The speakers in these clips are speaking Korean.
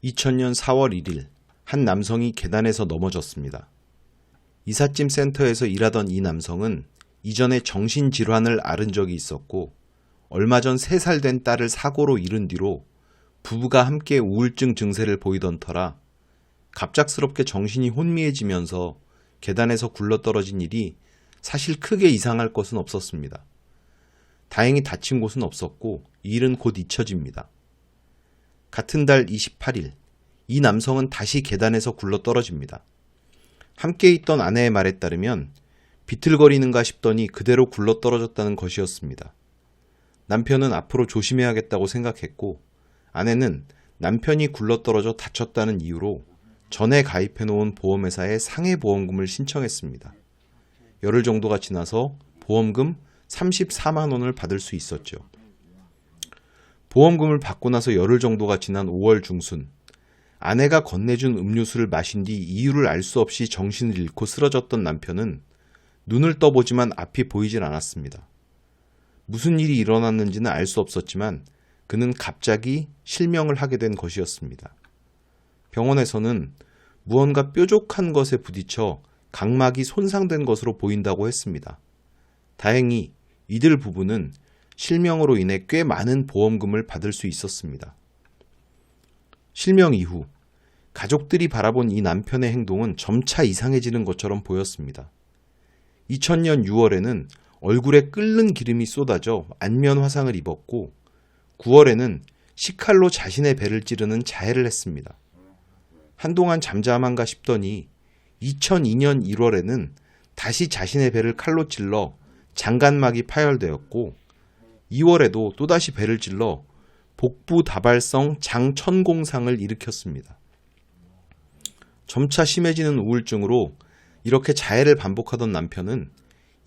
2000년 4월 1일 한 남성이 계단에서 넘어졌습니다. 이삿짐 센터에서 일하던 이 남성은 이전에 정신질환을 앓은 적이 있었고 얼마 전 3살 된 딸을 사고로 잃은 뒤로 부부가 함께 우울증 증세를 보이던 터라 갑작스럽게 정신이 혼미해지면서 계단에서 굴러떨어진 일이 사실 크게 이상할 것은 없었습니다. 다행히 다친 곳은 없었고 이 일은 곧 잊혀집니다. 같은 달 28일 이 남성은 다시 계단에서 굴러떨어집니다. 함께 있던 아내의 말에 따르면 비틀거리는가 싶더니 그대로 굴러떨어졌다는 것이었습니다. 남편은 앞으로 조심해야겠다고 생각했고 아내는 남편이 굴러떨어져 다쳤다는 이유로 전에 가입해놓은 보험회사에 상해보험금을 신청했습니다. 열흘 정도가 지나서 보험금 34만 원을 받을 수 있었죠. 보험금을 받고 나서 열흘 정도가 지난 5월 중순 아내가 건네준 음료수를 마신 뒤 이유를 알 수 없이 정신을 잃고 쓰러졌던 남편은 눈을 떠보지만 앞이 보이질 않았습니다. 무슨 일이 일어났는지는 알 수 없었지만 그는 갑자기 실명을 하게 된 것이었습니다. 병원에서는 무언가 뾰족한 것에 부딪혀 각막이 손상된 것으로 보인다고 했습니다. 다행히 이들 부부는 실명으로 인해 꽤 많은 보험금을 받을 수 있었습니다. 실명 이후 가족들이 바라본 이 남편의 행동은 점차 이상해지는 것처럼 보였습니다. 2000년 6월에는 얼굴에 끓는 기름이 쏟아져 안면 화상을 입었고 9월에는 식칼로 자신의 배를 찌르는 자해를 했습니다. 한동안 잠잠한가 싶더니 2002년 1월에는 다시 자신의 배를 칼로 찔러 장간막이 파열되었고 2월에도 또다시 배를 찔러 복부 다발성 장천공상을 일으켰습니다. 점차 심해지는 우울증으로 이렇게 자해를 반복하던 남편은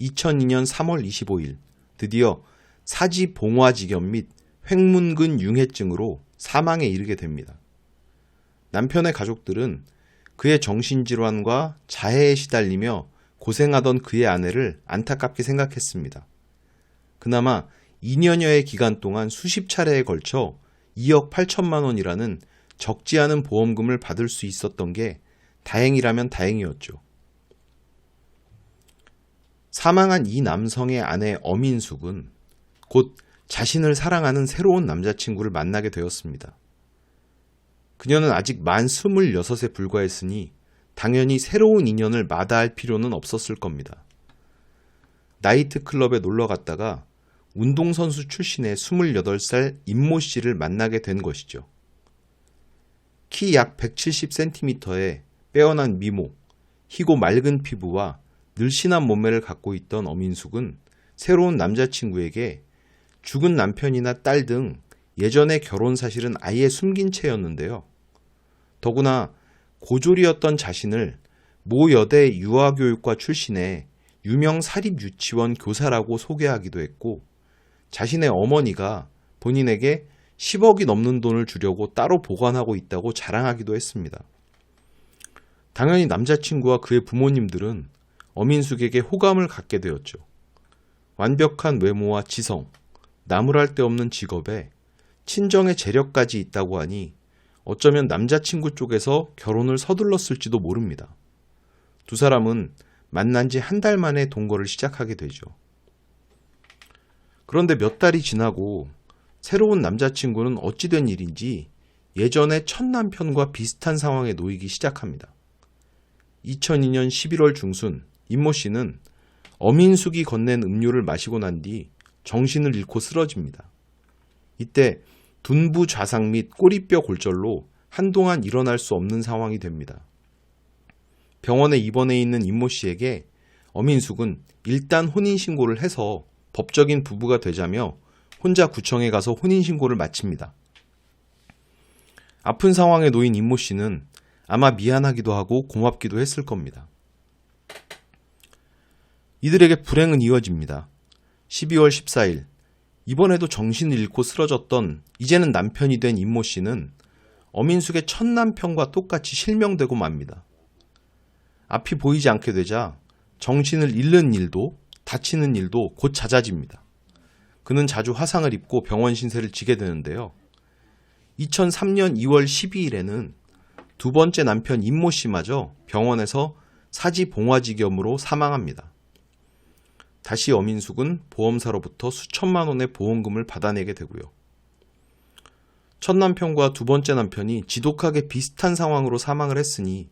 2002년 3월 25일 드디어 사지봉화지겸 및 횡문근 융해증으로 사망에 이르게 됩니다. 남편의 가족들은 그의 정신질환과 자해에 시달리며 고생하던 그의 아내를 안타깝게 생각했습니다. 그나마 2년여의 기간 동안 수십 차례에 걸쳐 2억 8천만 원이라는 적지 않은 보험금을 받을 수 있었던 게 다행이라면 다행이었죠. 사망한 이 남성의 아내 엄인숙은 곧 자신을 사랑하는 새로운 남자친구를 만나게 되었습니다. 그녀는 아직 만 26에 불과했으니 당연히 새로운 인연을 마다할 필요는 없었을 겁니다. 나이트클럽에 놀러 갔다가 운동선수 출신의 28살 임모 씨를 만나게 된 것이죠. 키 약 170cm에 빼어난 미모, 희고 맑은 피부와 늘씬한 몸매를 갖고 있던 엄인숙은 새로운 남자친구에게 죽은 남편이나 딸 등 예전의 결혼 사실은 아예 숨긴 채였는데요. 더구나 고졸이었던 자신을 모 여대 유아교육과 출신의 유명 사립유치원 교사라고 소개하기도 했고 자신의 어머니가 본인에게 10억이 넘는 돈을 주려고 따로 보관하고 있다고 자랑하기도 했습니다. 당연히 남자친구와 그의 부모님들은 엄인숙에게 호감을 갖게 되었죠. 완벽한 외모와 지성, 나무랄 데 없는 직업에 친정의 재력까지 있다고 하니 어쩌면 남자친구 쪽에서 결혼을 서둘렀을지도 모릅니다. 두 사람은 만난 지 한 달 만에 동거를 시작하게 되죠. 그런데 몇 달이 지나고 새로운 남자친구는 어찌된 일인지 예전의 첫 남편과 비슷한 상황에 놓이기 시작합니다. 2002년 11월 중순 임모 씨는 엄인숙이 건넨 음료를 마시고 난 뒤 정신을 잃고 쓰러집니다. 이때 둔부 좌상 및 꼬리뼈 골절로 한동안 일어날 수 없는 상황이 됩니다. 병원에 입원해 있는 임모 씨에게 엄인숙은 일단 혼인신고를 해서 법적인 부부가 되자며 혼자 구청에 가서 혼인신고를 마칩니다. 아픈 상황에 놓인 임모 씨는 아마 미안하기도 하고 고맙기도 했을 겁니다. 이들에게 불행은 이어집니다. 12월 14일 이번에도 정신을 잃고 쓰러졌던 이제는 남편이 된 임모 씨는 엄인숙의 첫 남편과 똑같이 실명되고 맙니다. 앞이 보이지 않게 되자 정신을 잃는 일도 다치는 일도 곧 잦아집니다. 그는 자주 화상을 입고 병원 신세를 지게 되는데요. 2003년 2월 12일에는 두 번째 남편 임모 씨마저 병원에서 사지봉화지겸으로 사망합니다. 다시 어민숙은 보험사로부터 수천만 원의 보험금을 받아내게 되고요. 첫 남편과 두 번째 남편이 지독하게 비슷한 상황으로 사망을 했으니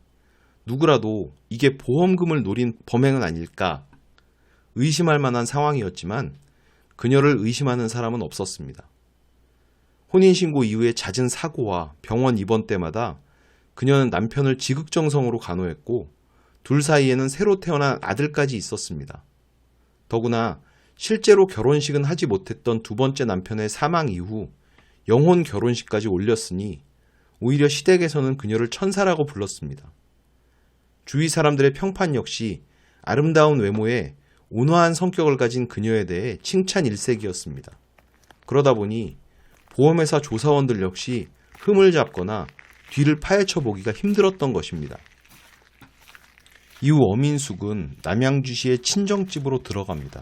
누구라도 이게 보험금을 노린 범행은 아닐까 의심할 만한 상황이었지만 그녀를 의심하는 사람은 없었습니다. 혼인신고 이후에 잦은 사고와 병원 입원 때마다 그녀는 남편을 지극정성으로 간호했고 둘 사이에는 새로 태어난 아들까지 있었습니다. 더구나 실제로 결혼식은 하지 못했던 두 번째 남편의 사망 이후 영혼 결혼식까지 올렸으니 오히려 시댁에서는 그녀를 천사라고 불렀습니다. 주위 사람들의 평판 역시 아름다운 외모에 온화한 성격을 가진 그녀에 대해 칭찬 일색이었습니다. 그러다 보니 보험회사 조사원들 역시 흠을 잡거나 뒤를 파헤쳐 보기가 힘들었던 것입니다. 이후 어민숙은 남양주시의 친정집으로 들어갑니다.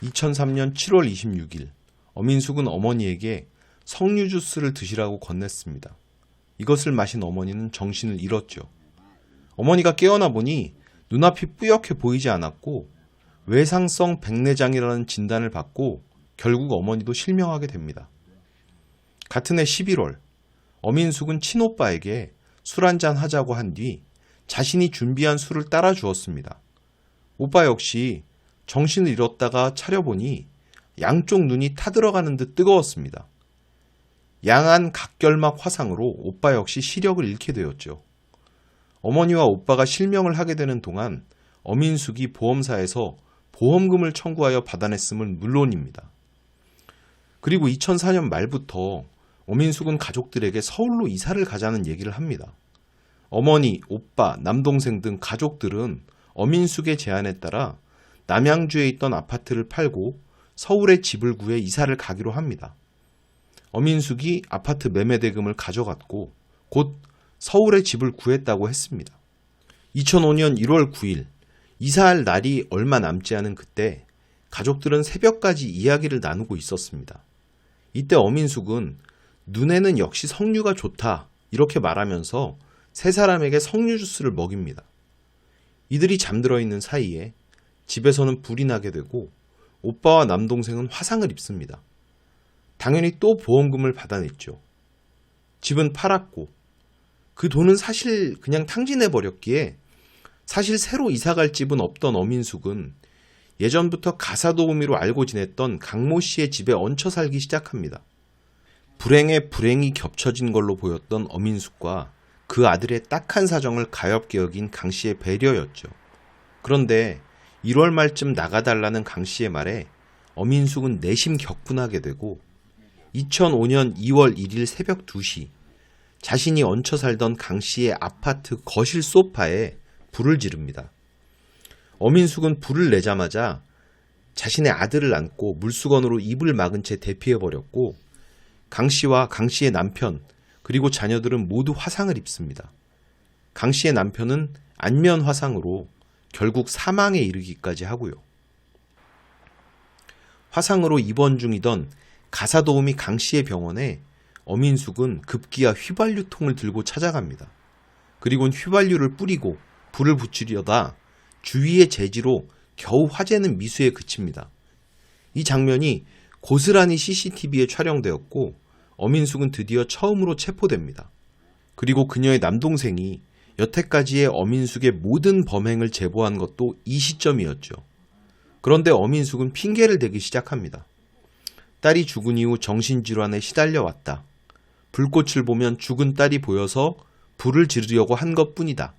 2003년 7월 26일 어민숙은 어머니에게 석류 주스를 드시라고 건넸습니다. 이것을 마신 어머니는 정신을 잃었죠. 어머니가 깨어나 보니 눈앞이 뿌옇게 보이지 않았고 외상성 백내장이라는 진단을 받고 결국 어머니도 실명하게 됩니다. 같은 해 11월 어민숙은 친오빠에게 술 한잔 하자고 한 뒤 자신이 준비한 술을 따라 주었습니다. 오빠 역시 정신을 잃었다가 차려보니 양쪽 눈이 타들어가는 듯 뜨거웠습니다. 양안 각결막 화상으로 오빠 역시 시력을 잃게 되었죠. 어머니와 오빠가 실명을 하게 되는 동안 어민숙이 보험사에서 보험금을 청구하여 받아냈음은 물론입니다. 그리고 2004년 말부터 어민숙은 가족들에게 서울로 이사를 가자는 얘기를 합니다. 어머니, 오빠, 남동생 등 가족들은 어민숙의 제안에 따라 남양주에 있던 아파트를 팔고 서울에 집을 구해 이사를 가기로 합니다. 어민숙이 아파트 매매대금을 가져갔고 곧 서울에 집을 구했다고 했습니다. 2005년 1월 9일 이사할 날이 얼마 남지 않은 그때 가족들은 새벽까지 이야기를 나누고 있었습니다. 이때 어민숙은 눈에는 역시 석류가 좋다 이렇게 말하면서 세 사람에게 석류 주스를 먹입니다. 이들이 잠들어 있는 사이에 집에서는 불이 나게 되고 오빠와 남동생은 화상을 입습니다. 당연히 또 보험금을 받아냈죠. 집은 팔았고 그 돈은 사실 그냥 탕진해버렸기에 사실 새로 이사갈 집은 없던 어민숙은 예전부터 가사도우미로 알고 지냈던 강모 씨의 집에 얹혀 살기 시작합니다. 불행에 불행이 겹쳐진 걸로 보였던 어민숙과 그 아들의 딱한 사정을 가엾게 여긴 강 씨의 배려였죠. 그런데 1월 말쯤 나가달라는 강 씨의 말에 어민숙은 내심 격분하게 되고 2005년 2월 1일 새벽 2시 자신이 얹혀 살던 강 씨의 아파트 거실 소파에 불을 지릅니다. 어민숙은 불을 내자마자 자신의 아들을 안고 물수건으로 입을 막은 채 대피해버렸고 강 씨와 강 씨의 남편 그리고 자녀들은 모두 화상을 입습니다. 강 씨의 남편은 안면 화상으로 결국 사망에 이르기까지 하고요. 화상으로 입원 중이던 가사도우미 강 씨의 병원에 어민숙은 급기야 휘발유통을 들고 찾아갑니다. 그리고는 휘발유를 뿌리고 불을 붙이려다 주위의 제지로 겨우 화재는 미수에 그칩니다. 이 장면이 고스란히 CCTV에 촬영되었고 어민숙은 드디어 처음으로 체포됩니다. 그리고 그녀의 남동생이 여태까지의 어민숙의 모든 범행을 제보한 것도 이 시점이었죠. 그런데 어민숙은 핑계를 대기 시작합니다. 딸이 죽은 이후 정신질환에 시달려왔다. 불꽃을 보면 죽은 딸이 보여서 불을 지르려고 한 것뿐이다.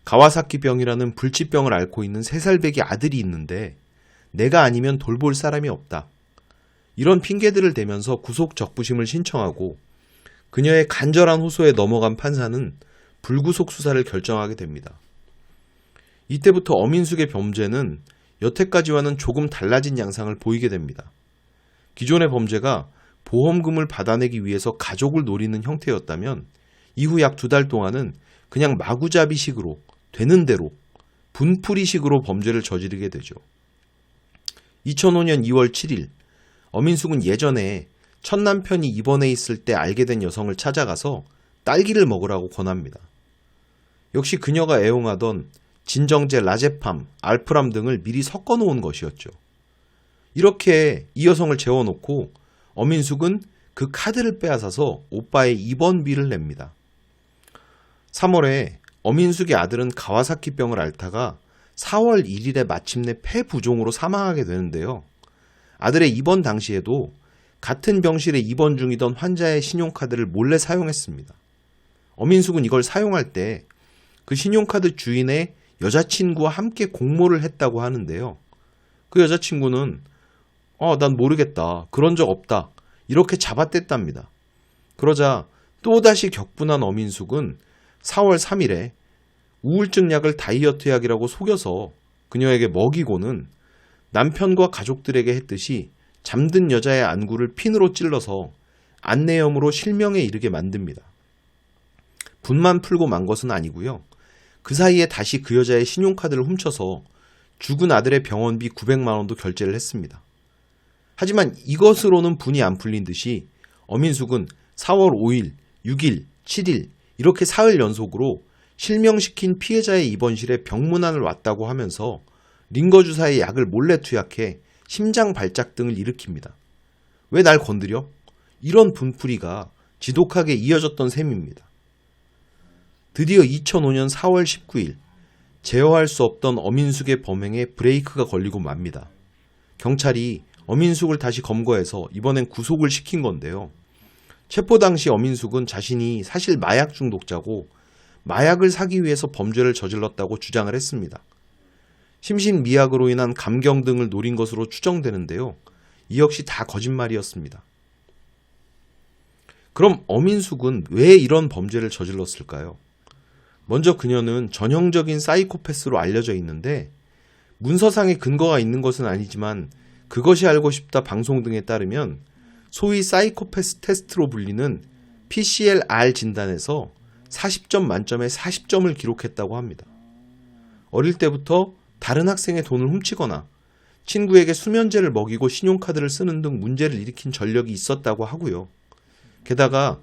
가와사키병이라는 불치병을 앓고 있는 3살배기 아들이 있는데 내가 아니면 돌볼 사람이 없다. 이런 핑계들을 대면서 구속 적부심을 신청하고 그녀의 간절한 호소에 넘어간 판사는 불구속 수사를 결정하게 됩니다. 이때부터 어민숙의 범죄는 여태까지와는 조금 달라진 양상을 보이게 됩니다. 기존의 범죄가 보험금을 받아내기 위해서 가족을 노리는 형태였다면 이후 약 2달 동안은 그냥 마구잡이식으로 되는 대로 분풀이식으로 범죄를 저지르게 되죠. 2005년 2월 7일 어민숙은 예전에 첫 남편이 입원해 있을 때 알게 된 여성을 찾아가서 딸기를 먹으라고 권합니다. 역시 그녀가 애용하던 진정제 라제팜, 알프람 등을 미리 섞어 놓은 것이었죠. 이렇게 이 여성을 재워놓고 엄인숙은 그 카드를 빼앗아서 오빠의 입원비를 냅니다. 3월에 엄인숙의 아들은 가와사키병을 앓다가 4월 1일에 마침내 폐부종으로 사망하게 되는데요. 아들의 입원 당시에도 같은 병실에 입원 중이던 환자의 신용카드를 몰래 사용했습니다. 엄인숙은 이걸 사용할 때 그 신용카드 주인의 여자친구와 함께 공모를 했다고 하는데요. 그 여자친구는 난 모르겠다. 그런 적 없다. 이렇게 잡아댔답니다. 그러자 또다시 격분한 엄인숙은 4월 3일에 우울증 약을 다이어트 약이라고 속여서 그녀에게 먹이고는 남편과 가족들에게 했듯이 잠든 여자의 안구를 핀으로 찔러서 안내염으로 실명에 이르게 만듭니다. 분만 풀고 만 것은 아니고요. 그 사이에 다시 그 여자의 신용카드를 훔쳐서 죽은 아들의 병원비 900만 원도 결제를 했습니다. 하지만 이것으로는 분이 안 풀린 듯이 엄인숙은 4월 5일, 6일, 7일 이렇게 사흘 연속으로 실명시킨 피해자의 입원실에 병문안을 왔다고 하면서 링거 주사의 약을 몰래 투약해 심장 발작 등을 일으킵니다. 왜 날 건드려? 이런 분풀이가 지독하게 이어졌던 셈입니다. 드디어 2005년 4월 19일 제어할 수 없던 엄인숙의 범행에 브레이크가 걸리고 맙니다. 경찰이 엄인숙을 다시 검거해서 이번엔 구속을 시킨 건데요. 체포 당시 엄인숙은 자신이 사실 마약 중독자고 마약을 사기 위해서 범죄를 저질렀다고 주장을 했습니다. 심신미약으로 인한 감경 등을 노린 것으로 추정되는데요. 이 역시 다 거짓말이었습니다. 그럼 엄인숙은 왜 이런 범죄를 저질렀을까요? 먼저 그녀는 전형적인 사이코패스로 알려져 있는데 문서상의 근거가 있는 것은 아니지만 그것이 알고 싶다 방송 등에 따르면 소위 사이코패스 테스트로 불리는 PCL-R 진단에서 40점 만점에 40점을 기록했다고 합니다. 어릴 때부터 다른 학생의 돈을 훔치거나 친구에게 수면제를 먹이고 신용카드를 쓰는 등 문제를 일으킨 전력이 있었다고 하고요. 게다가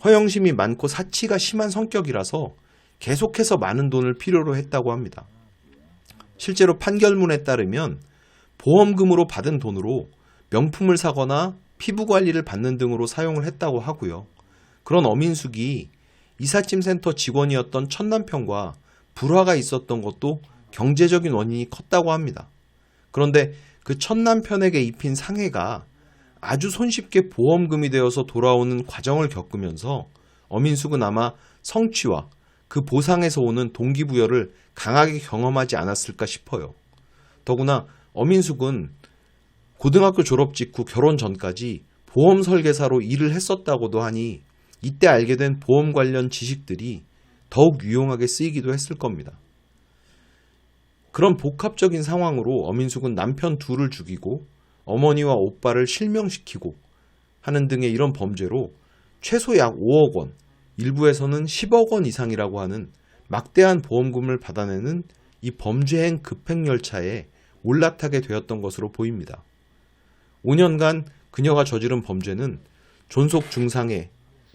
허영심이 많고 사치가 심한 성격이라서 계속해서 많은 돈을 필요로 했다고 합니다. 실제로 판결문에 따르면 보험금으로 받은 돈으로 명품을 사거나 피부 관리를 받는 등으로 사용을 했다고 하고요. 그런 엄인숙이 이삿짐센터 직원이었던 첫 남편과 불화가 있었던 것도 경제적인 원인이 컸다고 합니다. 그런데 그 첫 남편에게 입힌 상해가 아주 손쉽게 보험금이 되어서 돌아오는 과정을 겪으면서 엄인숙은 아마 성취와 그 보상에서 오는 동기부여를 강하게 경험하지 않았을까 싶어요. 더구나 엄인숙은 고등학교 졸업 직후 결혼 전까지 보험 설계사로 일을 했었다고도 하니 이때 알게 된 보험 관련 지식들이 더욱 유용하게 쓰이기도 했을 겁니다. 그런 복합적인 상황으로 엄인숙은 남편 둘을 죽이고 어머니와 오빠를 실명시키고 하는 등의 이런 범죄로 최소 약 5억 원, 일부에서는 10억 원 이상이라고 하는 막대한 보험금을 받아내는 이 범죄행 급행열차에 올라타게 되었던 것으로 보입니다. 5년간 그녀가 저지른 범죄는 존속 중상해,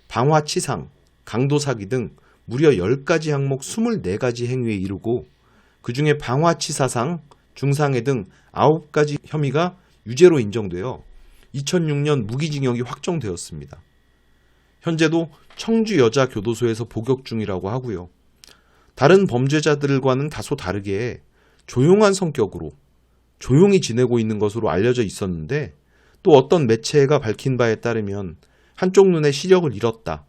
방화치상, 강도사기 등 무려 10가지 항목 24가지 행위에 이르고 그 중에 방화치사상, 중상해 등 9가지 혐의가 유죄로 인정되어 2006년 무기징역이 확정되었습니다. 현재도 청주여자교도소에서 복역 중이라고 하고요. 다른 범죄자들과는 다소 다르게 조용한 성격으로 조용히 지내고 있는 것으로 알려져 있었는데 또 어떤 매체가 밝힌 바에 따르면 한쪽 눈에 시력을 잃었다.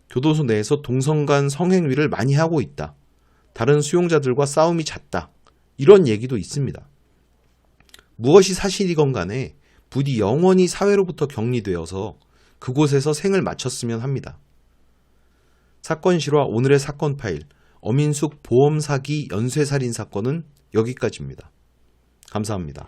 교도소 내에서 동성간 성행위를 많이 하고 있다. 다른 수용자들과 싸움이 잦다. 이런 얘기도 있습니다. 무엇이 사실이건 간에 부디 영원히 사회로부터 격리되어서 그곳에서 생을 마쳤으면 합니다. 사건 실화 오늘의 사건 파일 엄인숙 보험 사기 연쇄살인 사건은 여기까지입니다. 감사합니다.